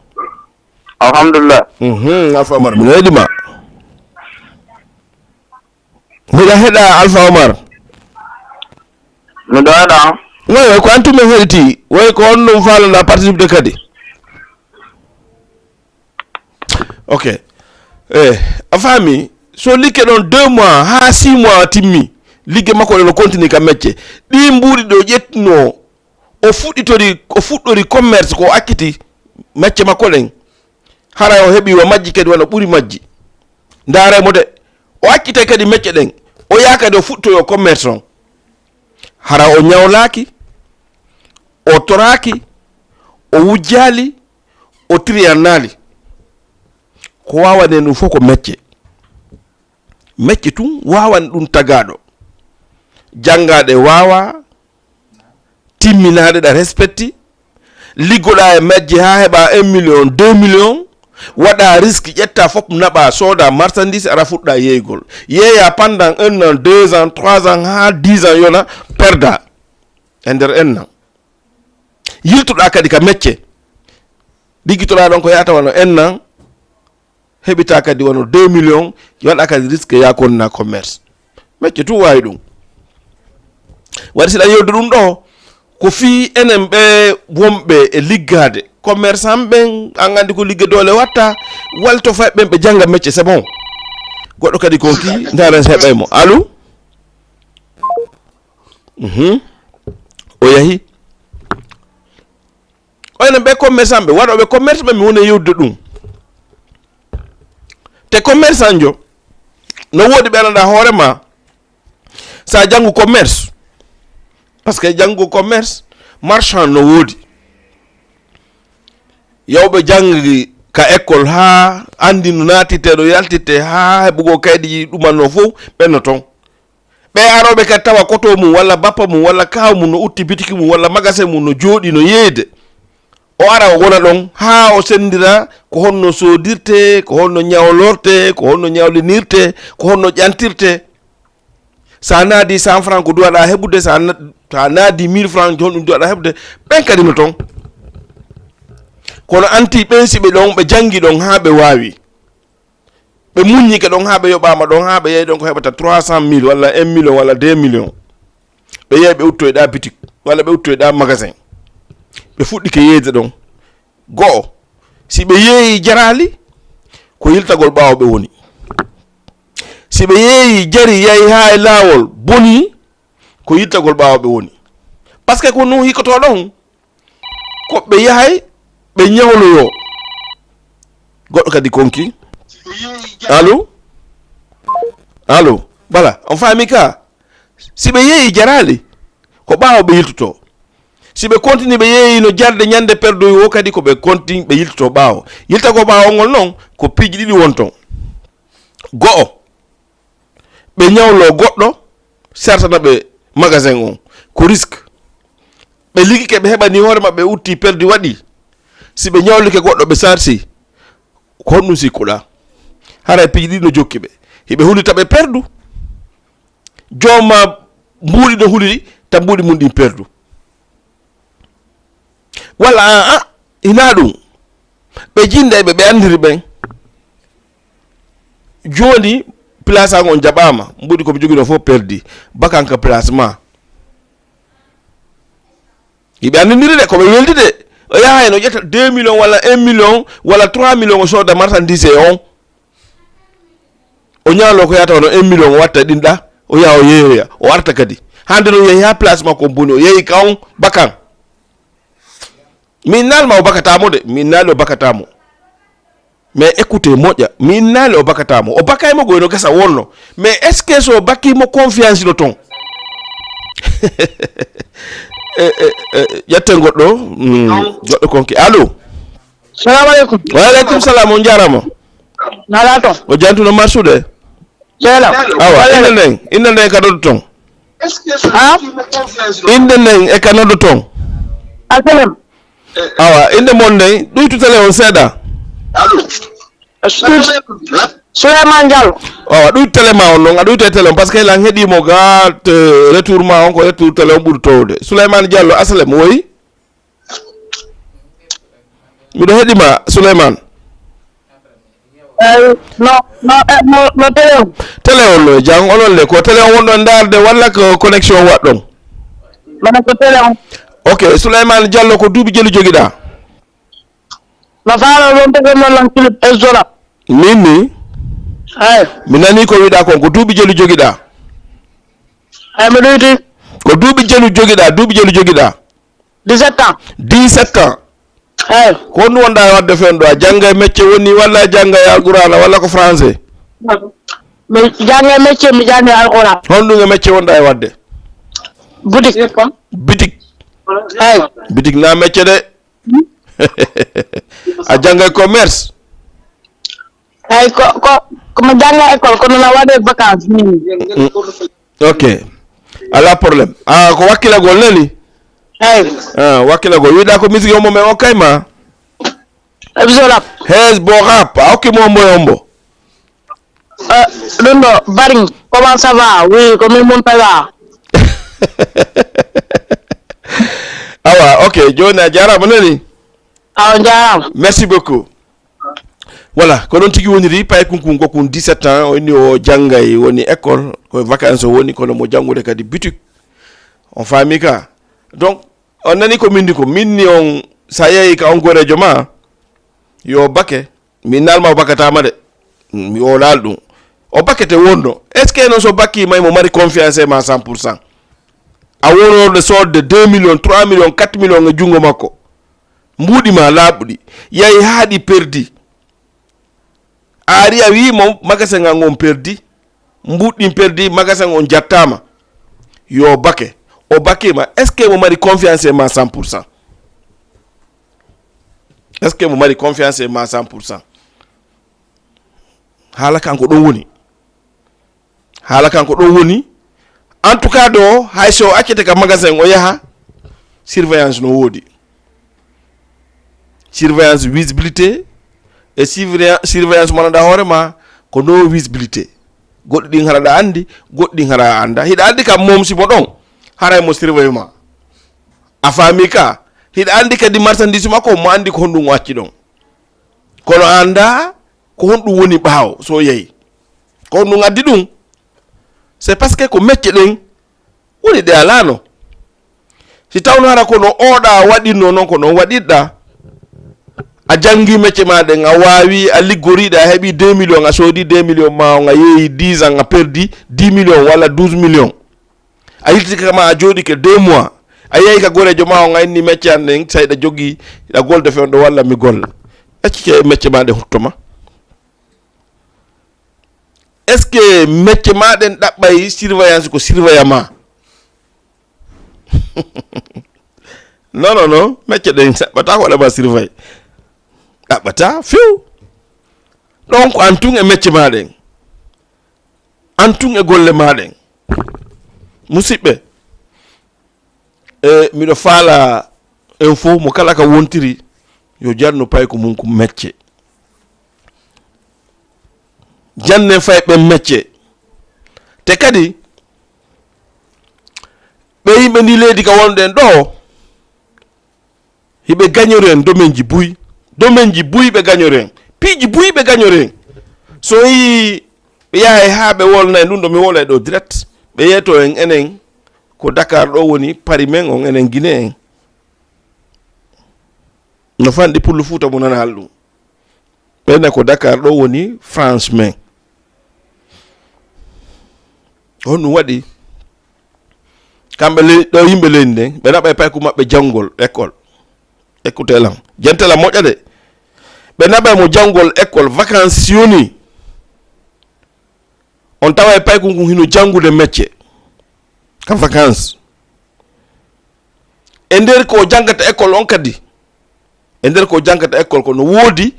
alhamdulillah Alpha Omar miɗo heeɗima mbiɗa heeɗa Alpha Omar miɗo heeɗa way ko antum men heɗiti way ko on ɗum falana participde kadi ok a faami so likke ɗon 2 mois ha 6 mois timmi ligge makko ɗo no continue ka métier ɗi mbuuɗi ɗo ƴettino o fuɗɗori commerce ko akkiti métier makko ɗen hara o heɓi wa majji kadi wona ɓuri majji ndaaremo de o akkitay kadi métier ɗen o yaha kadi o fuɗtoyo commerce on hara o ñawlaaki o toraki o wujjali o triyannali ko wawane ɗum fof ko métier tun wawan ɗum tagaɗo jangaɗe wawa timminaɗe ɗa respecti liggoɗa e majji ha heɓa 1 million 2 million waɗa risque ƴetta fop naɓa sooda marchandise ara fuɗɗa yeygol yeeya pendant 1 an 2 ans 3 ans ha 10 ans yona perda e nder 1 an yiltuɗa kadi ka métier liggitoɗa ɗon ko yata wano 1 an hebita kadi wono 2 millions yoda kadi risque ya kon na commerce mecce tu way dum wadi sida yewde dum do ko fi enen be wombe e liggade commerçant ben angandi ko ligge dole watta walto fa be janga mecce c'est bon goddo kadi ko ki ndaren hebay mo allo o yahi oyna be commerçant be wado be commerce be mi wona yewde dum te commerçant jo no wodi be nanda horema sa jangu commerce parce que jangu commerce marchand no wodi yawbe jangi ka école ha andi no natite do yaltite ha hebugo kaydi dumanno fu benno ton be arobe ka tawa koto mum walla bappa mum walla kaw mum no utti bitiki mum walla magasin mum no jodi no yeede o ara o wona don ha o sendira ko honno sodirte ko honno nyawlorte ko honno nyawlinirte ko honno jantirte sa naadi 100 francs ko duwada hebude sa naadi 1000 francs jon dum duwada hebude ben kadi no ton kono anti ben sibe don be jangi don ha be wawi be munyi ke don ha be yobama don ha be yey don ko hebata 300,000 walla 1 million walla 2 millions be yey be utto da boutique walla be utto da magasin be fuddi ke yede don go si be yeyi jarali ko yiltagol baawo be woni si be yeyi jari yayi ha lawol boni ko yiltagol baawo be woni parce que ko no hikoto don ko be yahay be nyawlo yo goddo kadi konki allo bala on fami ka si be yeyi jarali ko baawo be yiltuto si be continue be yeyi no jarde nyande perdo yo kadi ko be continue be yiltuto baawo yilta ko baawo ngol non ko piji didi wonton go be nyawlo goddo certana be magasin on ko risque be ligi ke be hebani hore mabbe utti perdi wadi si be nyawlike goddo be sarsi ko honnu sikula hara piji didi no jokki be hibe hulita be perdu joma mbuli do huliri ta mbuli mun din perdu wala ina dum be jinde be andiri ben joni place angon jabama mbudi ko be jogi no fo perdi bakanka placement ibe andiri de ko be weldi de o yahay no jetta 2 millions wala 1 million wala 3 millions so da marchandise on o nyaalo ko yata no 1 million watta dinda o yaa o yeeya o warta kadi hande no yeehi ha placement ko boni o yeehi kaw bakan min nalma o bakatamo de min nalo o bakatamo mais écoutez moja min nalo o bakatamo o bakay mo goyno gasa wonno mais est ce que so bakki mo confiance do ton yatten goddo goddo konki allo Salam alaikum. Wa alaikum salam on jarama Nala to. o jantuno marsude Jela. awa inde nden ka do ton Ha? inde nden e ka do ton Asalem. awa inde mon nden duytu tele on seda Suleiman Diallo. awa duytu tele ma on non adu tele on parce que la hedi mo ga retour ma on ko retour tele on buri towde Suleiman Diallo asalem woyi mi do hedi ma Suleiman No tele on no jang onon le ko tele on wondon darde walla ko connexion waddon mana ko tele on. ok Suleiman Diallo ko duubi jelu jogida No faala don tego non lan clip ezora. minni mi nani ko wida ko duubi jelu jogida Mi doyti ko duubi jelu jogida 17 ans. 17 ans ko nu wonda wadde fendo a janga métier woni walla janga alqur'ana walla ko français Mi janga métier mi janga alqur'an. hondu nga métier wonda wadde boutique boutique na métier de a janga commerce ko mi janga école ko na wade vacances ni. ok ala problème ko wakila gol nani wakila gol wida ko musique mo me o kayma Ebisolap. hes bo rap ok mo mbo Lundo Baring, comment ça va? Oui, comment mon père va? Awa, ok, Jona Jara Moneli. Jara. Merci beaucoup. voilà ko non tigi woniri pay kunkun ko kun 17 ans woni o jangay woni école ko vacances woni ko no mo jangude kadi boutique on fami ka donc on nani ko mindi ko minni on sa yeyi ka on gorejo ma yo bake min nalma o bakatama de mi o laal dum o bakete wondo est ce que non so bakki may mo mari confiance e ma 100% a wono de solde 2 millions 3 millions 4 millions e jungo makko mbudi ma labudi yayi haadi perdi ari a wi mo magasin ngon perdi mbudi perdi magasin on jattama yo bake o bake ma est ce que mo mari confiance e ma 100% est ce que mo mari confiance e ma 100% hala kanko don woni hala kanko don woni en tout cas do hay so accete ka magasin o yaha surveillance no wodi surveillance visibilité et surveillance manada horema ko no visibilité goddi din harada andi goddi din hara anda hida andi kam mom si mo don haray mo surveillement afami ka hida andi kadi marchandise makko mo andi ko hondum wacci don kono anda ko hondum woni baaw so yeyi ko hondum addi dum c'est parce que ko mecce den woni de alano si tawno hara ko no oda wadino non ko no wadidda a jangi mecce ma de nga wawi a liggorida hebi 2 millions a sodi 2 millions ma nga yeyi 10 ans a perdi 10 millions wala 12 millions a yilti kama a jodi ke 2 mois a yeyi ka gorejo ma nga inni mecce an den sayda jogi da golde fendo wala mi golla acce mecce ma de huttoma est ce que mecce ma den dabbay surveillance ko surveillement non mecce den bata ko ba surveille bata fiu donc antung e mecce ma den antung e golle ma den musibbe mi do fala info mo kala ka wontiri yo jarno pay ko mun ko mecce janne fay be mecce te kadi be yimbe ni ledi ka wonden do hibe gagnoren domenji buy be gagnoren piji buy be gagnoren so yi yaay haabe wolna ndundo mi wolay do direct be yeto en enen ko Dakar do woni Paris men on enen Guinée en no fandi pour le foot mo nana haldu be ne ko Dakar do woni France men on wadi kambe le do yimbe lende be na bay pay ko mabbe jangol école écoutez là jentela moja de be na bay mo jangol école vacances yoni on taway pay ko hino jangude métier ka vacances ender ko jangata école on kadi ender ko jangata école ko no wodi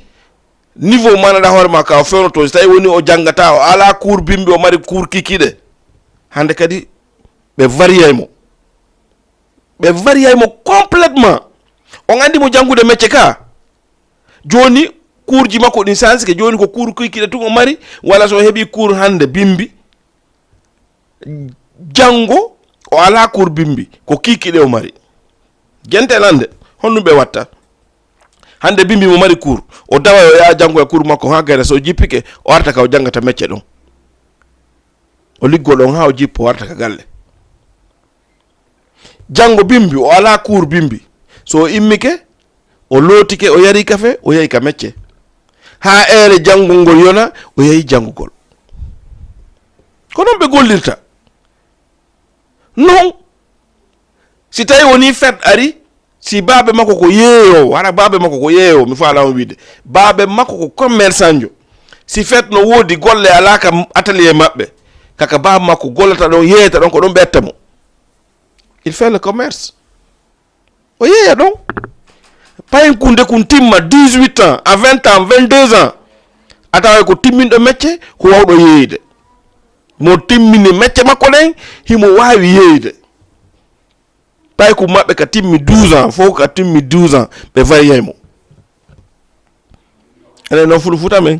niveau manada horma ka fewno to tay woni o jangata o ala cours bimbi o mari cours kikide hande kadi be varié mo complètement on andi mo jangude métier ka joni cours ji makko din sans ke joni ko cours kikide to o mari wala so hebi cours hande bimbi jango o ala cours bimbi ko kikide o mari gentelande honno be watta hande bimbi mo mari cours o dawa o ya jango e cours makko ha gere so jippike o arta ka o jangata métier don o liggo don ha o jippo o arta ka galle jango bimbi o ala cours bimbi so immike o lotike o yari kafe o yayi ka métier ha ere jangungol yona o yayi jangugol ko non be gollirta non si tay woni fet ari si baabe makko ko yeeyo wara baabe makko ko yeeyo mi faala on wiide baabe makko ko commerçant jo si fet no wodi golle alaka atelier mabbe kaka baabe makko gollata don yeeta don ko don bettamo il fait le commerce o yeeya don pay kunde kun timma 18 ans à 20 ans 22 ans atawa ko timmindo métier ko wawdo yeeyde mo timmini métier makko len himo waawi yeeyde pay ko mabbe ka timmi 12 ans fo ka timmi 12 ans be varié mo ene no futa men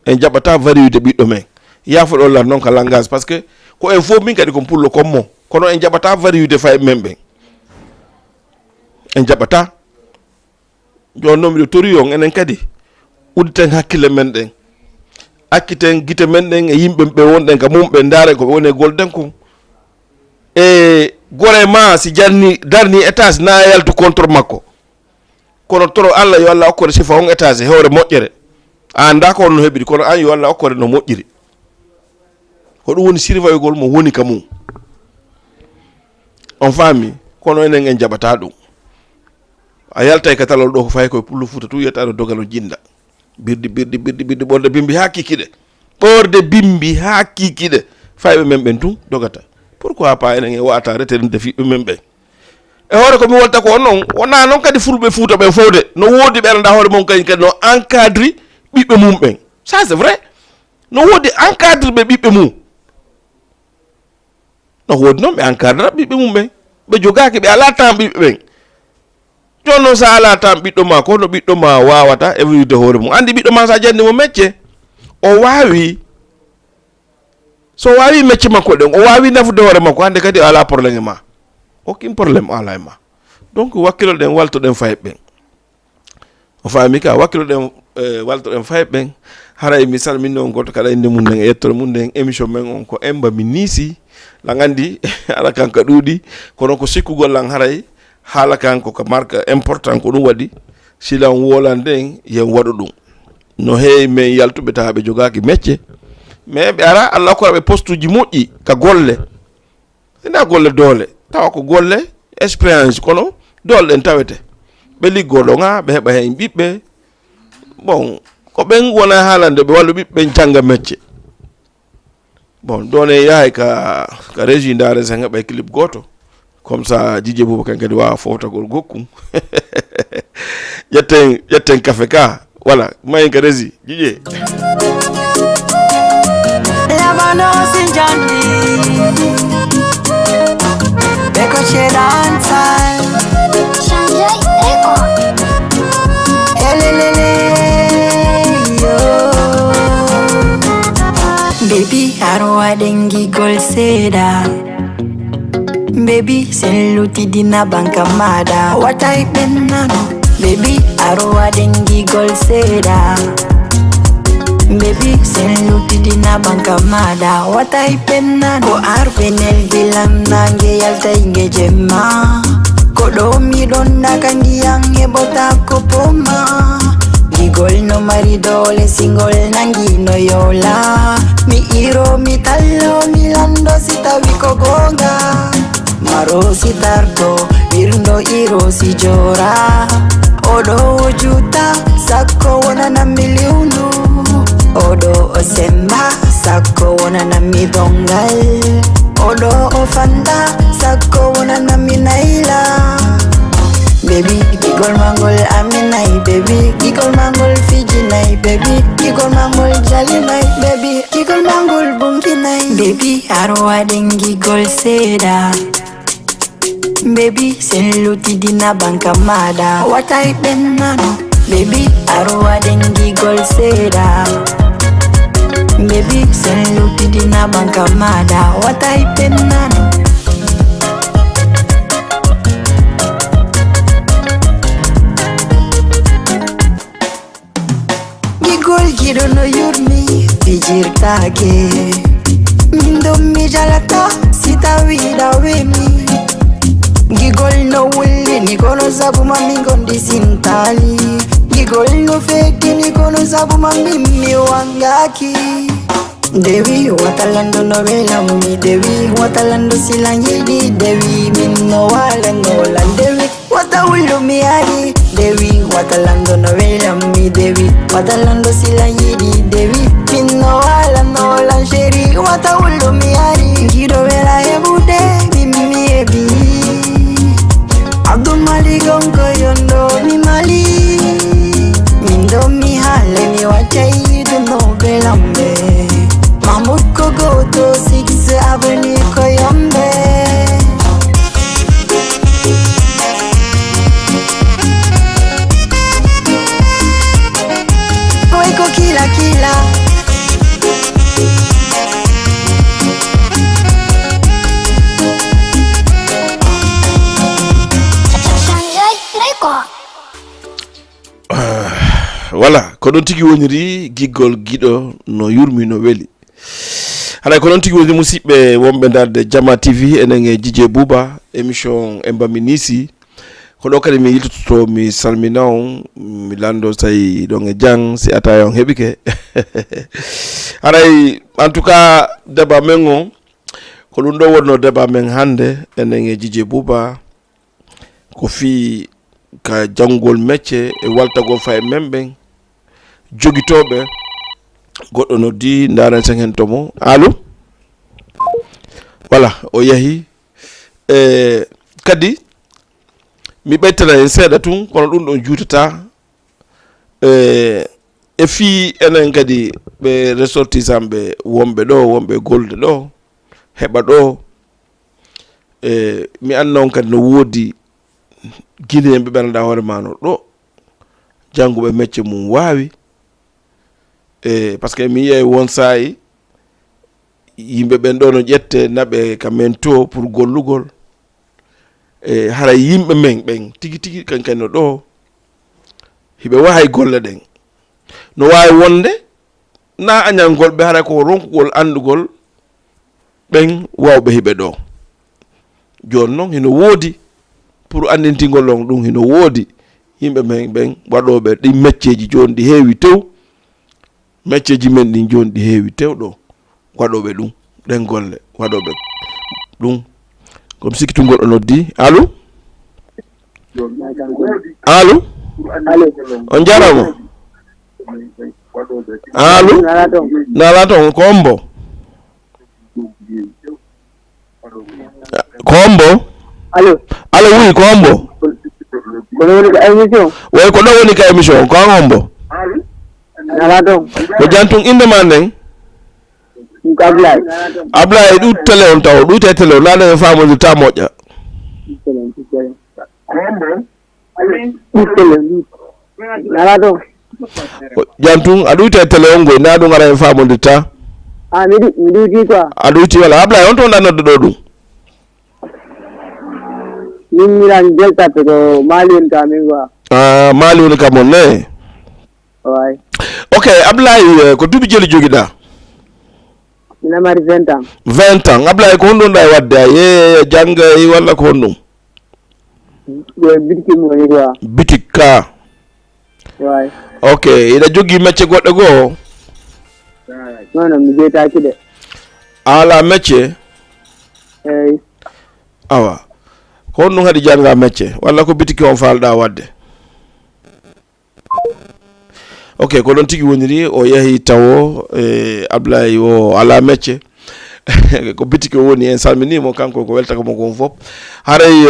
en jabata variété biddo men ya fo do la non ka langage parce que ko en fo min kadi ko pour le commun kono en jabata variété fay membe en jabata jo nom de toriyon enen kadi udditen hakkille men ɗen akkiten gite men ɗen e yimɓe ɓe wonɗen ka mum ɓe ndaare ko ɓe woni e golden ko e gore ma si jarni darni étage na yaltu contre makko kono toro Allah yo Allah okkore sifa on étage hewre moƴƴere anda ko no heɓiri kono an yo Allah okkore no moƴƴiri ko ɗum woni surveillogol mo woni ka mum on faami kono enen en jaɓata ɗum a yalta e katalol ɗo ko fayi koye pullo fuuta tu yiyata no dogalo jinda birdi ɓorde bimbi ha kikiɗe ɓorde bimbi ha kikiɗe fayɓe men ɓen tun dogata pourquoi pas enen e wata retede defiɓe men ɓen e hoore ko mi wolta ko on noon wona noon kadi fulɓe fuuta ɓen fowde no woodi ɓeranda hoore mum kañum kadi no encadre ɓiɓɓe mum ɓen ça c'est vrai no woodi encadre ɓe ɓiɓɓe mum no woodi noon ɓe encadre ɓiɓɓe mum ɓen ɓe jogaki ɓe ala temps ɓiɓɓe ɓen joni noon sa ala temps ɓiɗɗo ma ko no ɓiɗɗo ma wawata évolude hoore mum andi ɓiɗɗo ma sa janni mo métier o wawi so wawi métier makko ɗen o wawi nafude hoore makko hande kadi o ala probléme e ma aucun probléme ala e ma donc wakkilo ɗen waltoɗen fayɓe ɓen o faami ka wakkilo ɗen waltoɗen fayɓe ɓen haray mi salmini on goto kala inde mum nden e yettore mum nden émission men on ko INBHA mi NISI la gandi ala kanka ɗuuɗi kono ko sikkugol lan haray haala kanko ko marque important ko ɗum waɗi silan wolan nden yen waɗu ɗum no heewi men yaltuɓe tawa ɓe jogaki métier mais ɓe ara Allah koraɓe poste uji moƴƴi ka golle ina golle doole tawa ko golle expérience kono doole ɗen tawete ɓe liggoɗo ga ɓe heɓa hen ɓiɓɓe bon ko ɓen wona haalande ɓe wallu ɓiɓɓe jangga métier bon ɗon e yahay ka régie ndaare sen heɓa clip goto comme ça Djidji Boubacar kadi wawa fofotagol gokkum ƴetten café ka voilà mayen ka régie Djidji Baby, arwa dengi gol seda. Baby, selluti dina banka mada. What I been nano? Baby, arwa dengi gol seda. Baby, selluti dina banka mada. What I been nano? Ko arbenel gilam nange yalta inge jemma. Ko do mi donna kangi yange bota ko poma. Gigol no maridole single nangi no yola. Mi iro mi tallo mi lando sita wiko gonga. Maro si tarto birndo iro si jora. Odo juta sako wana na miliunu. Odo osemba sako wana na midongal. Odo ofanda sako wana na minaila. Baby, gigol mangol aminai, baby. Gigol mangol fijinai, baby. Gigol mangol jalinai, baby. Gigol mangol bunkinai, baby. Arwa den gigol seda. Baby, selluti dina banka mada. What I been nano? Baby, arwa den gigol seda. Baby, selluti dina banka mada. What I been nano? Gido no yurmi fijir tage mindo mi jalata sita wida wemi gigol no wuli ni kono sabu mami gondi sintali gigol no feki ni kono sabu mami mi wangaki Dewi watalando no vela mi Dewi watalando silangidi Dewi minno wala ngola Dewi watawulu mi ari Dewi watalando no vela mi Dewi watalando silangidi Dewi minno wala ngola sheri watawulu mi ari Gido vela ebude mimi ebi Abdul Malik onko yondo mi mali Mindo mi hale mi wachai do no vela mbe Mahmoud Kogoto 6 Avenue Koyombe Oiko kila kila voilà ko ɗon tigi woniri giggol giɗo no yurmi no weli haɗa ko ɗon tigi woniri musidɓe wonɓe darde Diama TV enen e Dj Bouba émission e mbami NISI ko ɗo kadi mi yiltoto mi salmina on mi lando tawi ɗon e jang si atawi on heɓike haɗay en tout cas débat men o ko ɗum ɗo wonno débat men hannde enen e Dj Bouba ko fi ka janngol métier e waltagol faye men ɓen jogitoɓe goɗɗo noddi ndaren sen hen tomo allo voilà o yahi kadi mi ɓeytana en seeɗa tun kono ɗum ɗon juutata e fi enen kadi ɓe ressortissant ɓe wonɓe ɗo wonɓe golde ɗo heɓa ɗo mi anna on kadi no woodi guinéen ɓe ɓeranda hoore mano ɗo jannguɓe métier mum waawi par ce que mi yiya won saayi yimɓe ɓen ɗo no ƴette naɓe kamen to pour gollugol hara yimɓe men ɓen tigi tigi kankano ɗo hiɓe wahay golle ɗen no wawi wonde na añalngol ɓe hara ko ronkugol andugol ɓen wawɓe hiɓe ɗo joni noon hino woodi pour andintingol on ɗum hino woodi yimɓe men ɓen waɗoɓe ɗi métier ji joni ɗi heewi tew métier ji men ɗin joni ɗi heewi tew ɗo waɗoɓe ɗum ɗen golle waɗoɓe ɗum comme sikkitugol o noddi allo allo on jarama allo nala toon ko ombo allo oui ko ombo kono woni ka émission way ko ɗo woni ka émission ko an ombo nala toon ko jantum inde ma nden ko Ablaye ɗu télé on taw ɗuyte télé o naɗen e famode ta moƴƴa nala toon jantum a ɗuyte télé on goy na ɗum ara e famode ta mi ɗuyti quoi a ɗuyti wala Ablaye on to ɗannodde ɗo ɗum min miran beltatte ko maali woni ka min quoi maali woni ka mon ne way ok Ablaye ko duuɓi jeli joguiɗa ina mari 20 ans 20 ans Ablaye ko honɗum ɗa wadde a ye jangga walla ko honɗum bitiki mo woni quoi bitik ka way ok ina jogui métier goɗɗo goo non mi jeytaki de ala métier eyyi awa ko honɗum haɗi janga métier walla ko bitiki on falɗa wadde ok ko ɗon tigi woniri o yahi tawo Ablaye o ala métier ko bitiki o woni en salminimo kanko ko weltaka mo kon fof haray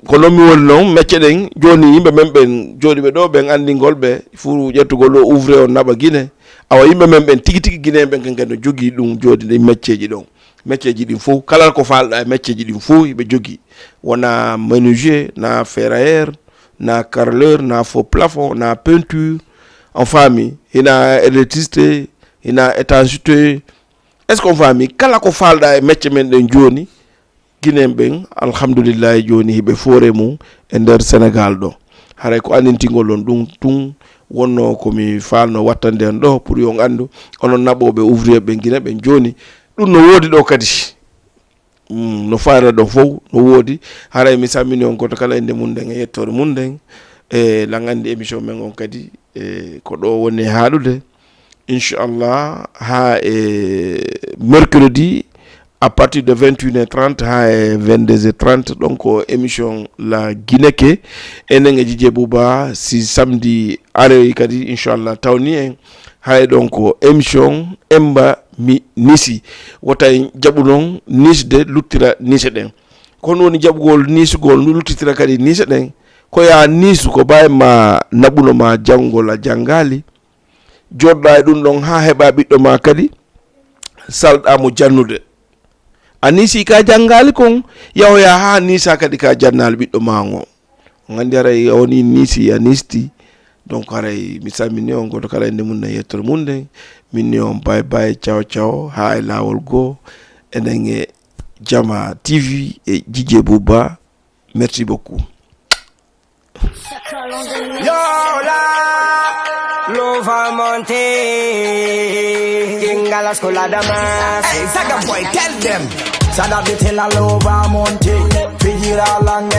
ko noon mi woni noon métier ɗen joni yimɓe men ɓen jooɗiɓe ɗo ɓen andingol ɓe fuu ƴettugol ɗo ouvrier o naɓa Guiné awa yimɓe men ɓen tigi tigi Guiné ɓen kanken no jogui ɗum jooɗi ɗi métier ji ɗon métier ji ɗin fof kala ko falɗa e métier ji ɗin fof ɓe jogui wona menuisier na ferrailleur na carreleur na faux plafond na peinture en famille hina électricité hina étanchéité est ce qu'on famille kala ko falɗa e métier men ɗen joni Guinéen ɓen alhamdoulillahi joni hiɓe foore mum e nder Sénégal ɗo haray ko andintingol on ɗum tun wonno komi falno wattande en ɗo pour yo andu onon naɓoɓe ouvrier ɓen Guiné ɓen joni ɗum no woodi ɗo kadi no faara ɗo fof no woodi haray mi sammini on goto kala inde mum nden e yettore mum nden e langandi émission men on kadi ko ɗo woni haaɗude inchallah ha mercredi à partir de 21h30 ha 22h30 donc émission la Guinéke enen e Dj Bouba si samedi arewi kadi inchallah tawni en hay donc émission emba mi NISI wotay jaɓu noon nisde luttira nise ɗen kono woni jaɓugol nisugol nu luttitira kadi nise ɗen ko ya nisu ko bawi ma naɓuno ma janngol a janngali joɗɗa e ɗum ɗon ha heɓa ɓiɗɗo ma kadi salɗamo jannude a nisi ka janngali kon yahoya ha nisa kadi ka jannali ɓiɗɗo ma o gandi haray woni nisi a nisti donc haray mi salmini on goto kala inde mum ne yettore mum nden minni on bye bye ciao ciao ha e lawol goo enen e Diama TV e Dj Bouba merci beaucoup. Yo, la. Lova Monte, King Galas Coladamas. Hey, Saga boy, tell them. Sada de tell a Lova Monte. Figure out long.